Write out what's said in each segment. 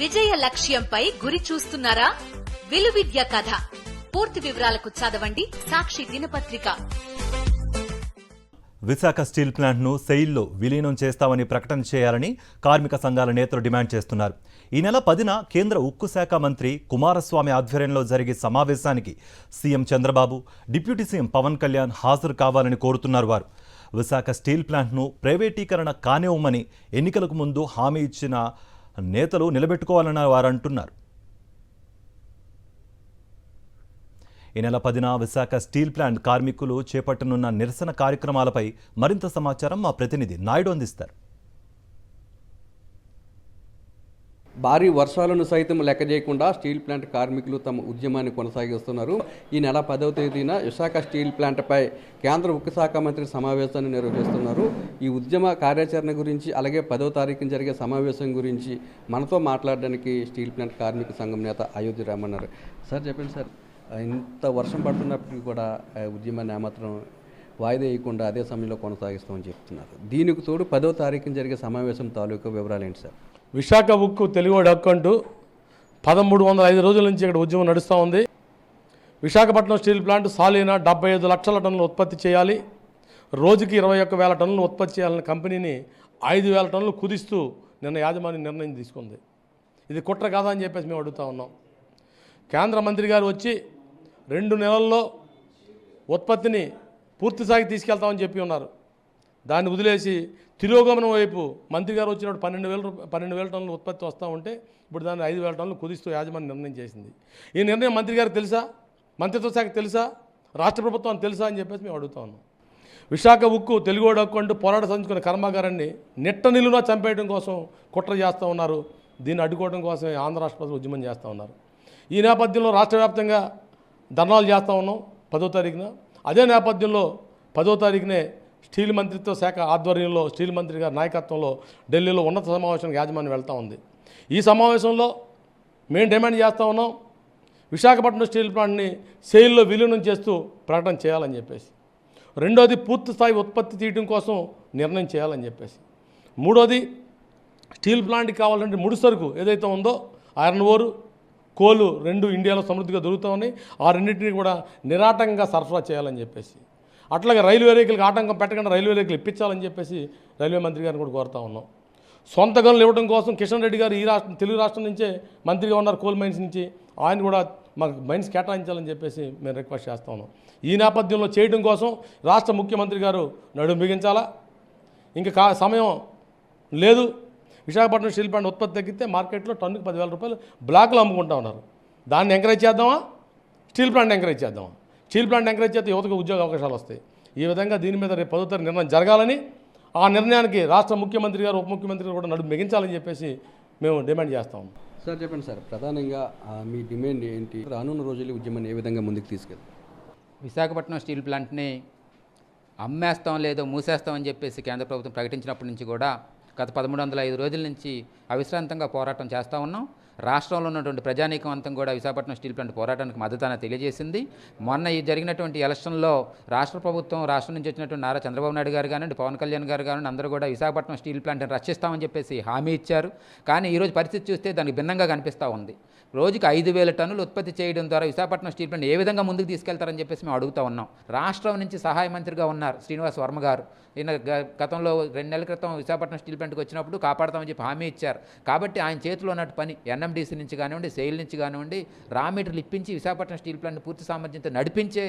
విజయ లక్ష్యంపై గురి చూస్తున్నారా? విలువిద్య కథ పూర్తి వివరాలకు చదవండి సాక్షి దినపత్రిక. విశాఖ స్టీల్ ప్లాంట్ను సెయిల్లో విలీనం చేస్తామని ప్రకటన చేయాలని కార్మిక సంఘాల నేతలు డిమాండ్ చేస్తున్నారు. ఈ నెల 10న కేంద్ర ఉక్కు శాఖ మంత్రి కుమారస్వామి ఆధ్వర్యంలో జరిగే సమావేశానికి CM Chandrababu, deputy CM Pawan Kalyan హాజరు కావాలని కోరుతున్నారు. వారు విశాఖ స్టీల్ ప్లాంట్ను ప్రైవేటీకరణ కానివ్వమని ఎన్నికలకు ముందు హామీ ఇచ్చిన నేతలు నిలబెట్టుకోవాలని వారు అంటున్నారు. ఈ నెల 10న విశాఖ స్టీల్ ప్లాంట్ కార్మికులు చేపట్టనున్న నిరసన కార్యక్రమాలపై మరింత సమాచారం మా ప్రతినిధి నాయుడు అందిస్తారు. భారీ వర్షాలను సైతం లెక్క చేయకుండా స్టీల్ ప్లాంట్ కార్మికులు తమ ఉద్యమాన్ని కొనసాగిస్తున్నారు. ఈ నెల 10వ తేదీన విశాఖ స్టీల్ ప్లాంట్పై కేంద్ర ఉక్కు శాఖ మంత్రి సమావేశాన్ని నిర్వహిస్తున్నారు. ఈ ఉద్యమ కార్యాచరణ గురించి, అలాగే 10వ తారీఖున జరిగే సమావేశం గురించి మనతో మాట్లాడడానికి స్టీల్ ప్లాంట్ కార్మిక సంఘం నేత అయోధ్య రామన్నారు. సార్ చెప్పండి సార్, ఇంత వర్షం పడుతున్నప్పటికీ కూడా ఉద్యమాన్ని ఏమాత్రం వాయిదా వేయకుండా అదే సమయంలో కొనసాగిస్తామని చెప్తున్నారు. దీనికి తోడు 10వ తారీఖున జరిగే సమావేశం తాలూకా వివరాలు ఏంటి సార్? విశాఖ ఉక్కు తెలుగువాడి హక్కు అంటూ 1305 రోజుల నుంచి ఇక్కడ ఉద్యమం నడుస్తూ ఉంది. విశాఖపట్నం స్టీల్ ప్లాంట్ సాలీనా 75 లక్షల టన్నులు ఉత్పత్తి చేయాలి, రోజుకి 21,000 టన్నులు ఉత్పత్తి చేయాలని కంపెనీని 5,000 టన్నులు కుదిస్తూ నిన్న యాజమాన్యం నిర్ణయం తీసుకుంది. ఇది కుట్ర కాదా అని చెప్పేసి మేము అడుగుతూ ఉన్నాం. కేంద్ర మంత్రి గారు వచ్చి 2 నెలల్లో ఉత్పత్తిని పూర్తి స్థాయికి తీసుకెళ్తామని చెప్పి ఉన్నారు. దాన్ని వదిలేసి తిరోగమనం వైపు మంత్రి గారు వచ్చినప్పుడు 12,000 టన్నులు ఉత్పత్తి వస్తూ ఉంటే ఇప్పుడు దాన్ని 5,000 టన్నులు కుదిస్తూ యాజమాన్యం నిర్ణయం చేసింది. ఈ నిర్ణయం మంత్రి గారికి తెలుసా? మంత్రిత్వ శాఖకు తెలుసా? రాష్ట్ర ప్రభుత్వానికి తెలుసా అని చెప్పేసి మేము అడుగుతా ఉన్నాం. విశాఖ ఉక్కు తెలుగువాడి హక్కు అంటూ పోరాట సంచుకున్న కర్మాగారాన్ని నిట్ట నిలువునా చంపేయడం కోసం కుట్ర చేస్తూ ఉన్నారు. దీన్ని అడ్డుకోవడం కోసమే ఆంధ్ర రాష్ట్ర ప్రజలు ఉద్యమం చేస్తూ ఉన్నారు. ఈ నేపథ్యంలో రాష్ట్ర వ్యాప్తంగా ధర్నాలు చేస్తూ ఉన్నాం 10వ తారీఖున. అదే నేపథ్యంలో 10వ తారీఖునే స్టీల్ మంత్రిత్వ శాఖ ఆధ్వర్యంలో స్టీల్ మంత్రి గారి నాయకత్వంలో ఢిల్లీలో ఉన్నత సమావేశానికి యాజమాన్యం వెళ్తూ ఉంది. ఈ సమావేశంలో మేము డిమాండ్ చేస్తూ ఉన్నాం, విశాఖపట్నం స్టీల్ ప్లాంట్ని సెయిల్లో విలీనం చేస్తూ ప్రకటన చేయాలని చెప్పేసి. రెండోది, పూర్తి స్థాయి ఉత్పత్తి తీయడం కోసం నిర్ణయం చేయాలని చెప్పేసి. మూడోది, స్టీల్ ప్లాంట్కి కావాలంటే ముడి సరుకు ఏదైతే ఉందో ఐరన్ ఓరు, కోలు 2 ఇండియాలో సమృద్ధిగా దొరుకుతూ ఉన్నాయి. ఆ రెండింటినీ కూడా నిరాటంకంగా సరఫరా చేయాలని చెప్పేసి, అట్లాగే రైల్వే రేకులకు ఆటంకం పెట్టకుండా రైల్వే రేకులు ఇప్పించాలని చెప్పేసి రైల్వే మంత్రి గారిని కూడా కోరుతా ఉన్నాం. సొంత గనులు ఇవ్వడం కోసం కిషన్ రెడ్డి గారు తెలుగు రాష్ట్రం నుంచే మంత్రిగా ఉన్నారు, కోల్ మైన్స్ నుంచి. ఆయన కూడా మాకు మైన్స్ కేటాయించాలని చెప్పేసి మేము రిక్వెస్ట్ చేస్తా ఉన్నాం. ఈ నేపథ్యంలో చేయడం కోసం రాష్ట్ర ముఖ్యమంత్రి గారు నడుము బిగించాలా. ఇంకా సమయం లేదు. విశాఖపట్నం స్టీల్ ప్లాంట్ ఉత్పత్తి తగ్గితే మార్కెట్లో టన్నుకి 10,000 రూపాయలు బ్లాక్లో అమ్ముకుంటా ఉన్నారు. దాన్ని ఎంకరేజ్ చేద్దామా? స్టీల్ ప్లాంట్ ఎంకరేజ్ చేద్దామా? స్టీల్ ప్లాంట్ ఎంకరేజ్ చేస్తే యువతకు ఉద్యోగ అవకాశాలు వస్తాయి. ఈ విధంగా దీని మీద రేపు 10వ తారీఖు నిర్ణయం జరగాలని, ఆ నిర్ణయానికి రాష్ట్ర ముఖ్యమంత్రి గారు, ఉప ముఖ్యమంత్రి గారు కూడా నడుము బిగించాలని చెప్పేసి మేము డిమాండ్ చేస్తాం. సార్ చెప్పండి సార్, ప్రధానంగా మీ డిమాండ్ ఏంటి? రానున్న రోజుల్లో ఉద్యమాన్ని ఏ విధంగా ముందుకు తీసుకెళ్తారు? విశాఖపట్నం స్టీల్ ప్లాంట్ని అమ్మేస్తాం లేదో మూసేస్తామని చెప్పేసి కేంద్ర ప్రభుత్వం ప్రకటించినప్పటి నుంచి కూడా గత 1305 రోజుల నుంచి అవిశ్రాంతంగా పోరాటం చేస్తూ ఉన్నాం. రాష్ట్రంలో ఉన్నటువంటి ప్రజానీకం అంతం కూడా విశాఖపట్నం స్టీల్ ప్లాంట్ పోరాటానికి మద్దతున తెలియజేసింది. మొన్న ఈ జరిగినటువంటి ఎలక్షన్లో రాష్ట్ర ప్రభుత్వం, రాష్ట్రం నుంచి వచ్చినటువంటి నారా చంద్రబాబు నాయుడు గారు కానివ్వండి, పవన్ కళ్యాణ్ గారు కానివ్వండి, అందరూ కూడా విశాఖపట్నం స్టీల్ ప్లాంట్ని రక్షిస్తామని చెప్పేసి హామీ ఇచ్చారు. కానీ ఈరోజు పరిస్థితి చూస్తే దానికి భిన్నంగా కనిపిస్తూ ఉంది. రోజుకి 5,000 టన్నులు ఉత్పత్తి చేయడం ద్వారా విశాఖపట్నం స్టీల్ ప్లాంట్ ఏ విధంగా ముందుకు తీసుకెళ్తారని చెప్పేసి మేము అడుగుతూ ఉన్నాం. రాష్ట్రం నుంచి సహాయ మంత్రిగా ఉన్నారు శ్రీనివాస్ వర్మ గారు. ఈయన గతంలో 2 నెలల క్రితం విశాఖపట్నం స్టీల్ ప్లాంట్కి వచ్చినప్పుడు కాపాడతామని చెప్పి హామీ ఇచ్చారు. కాబట్టి ఆయన చేతిలో ఉన్నట్టు పని ఎన్ఎండిసి నుంచి కానివ్వండి, సెయిల్ నుంచి కానివ్వండి, రా మెటీరియల్ ఇప్పించి విశాఖపట్నం స్టీల్ ప్లాంట్ పూర్తి సామర్థ్యంతో నడిపించే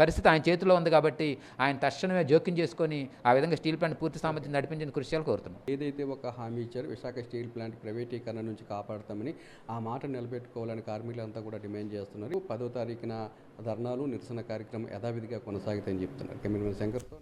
పరిస్థితి ఆయన చేతిలో ఉంది. కాబట్టి ఆయన తక్షణమే జోక్యం చేసుకొని ఆ విధంగా స్టీల్ ప్లాంట్ పూర్తి సామర్థ్యం నడిపించిన కృషి చేయాలని కోరుతున్నాం. ఏదైతే ఒక హామీ ఇచ్చారు విశాఖ స్టీల్ ప్లాంట్ ప్రైవేటీకరణ నుంచి కాపాడతామని, ఆ మాట నిలబెట్టుకోవాలని కార్మికులంతా కూడా డిమాండ్ చేస్తున్నారు. 10వ తారీఖున ధర్నాలు, నిరసన కార్యక్రమం యథావిధిగా కొనసాగుతాయని చెప్తున్నారు. కెమెరామెన్ శంకర్తో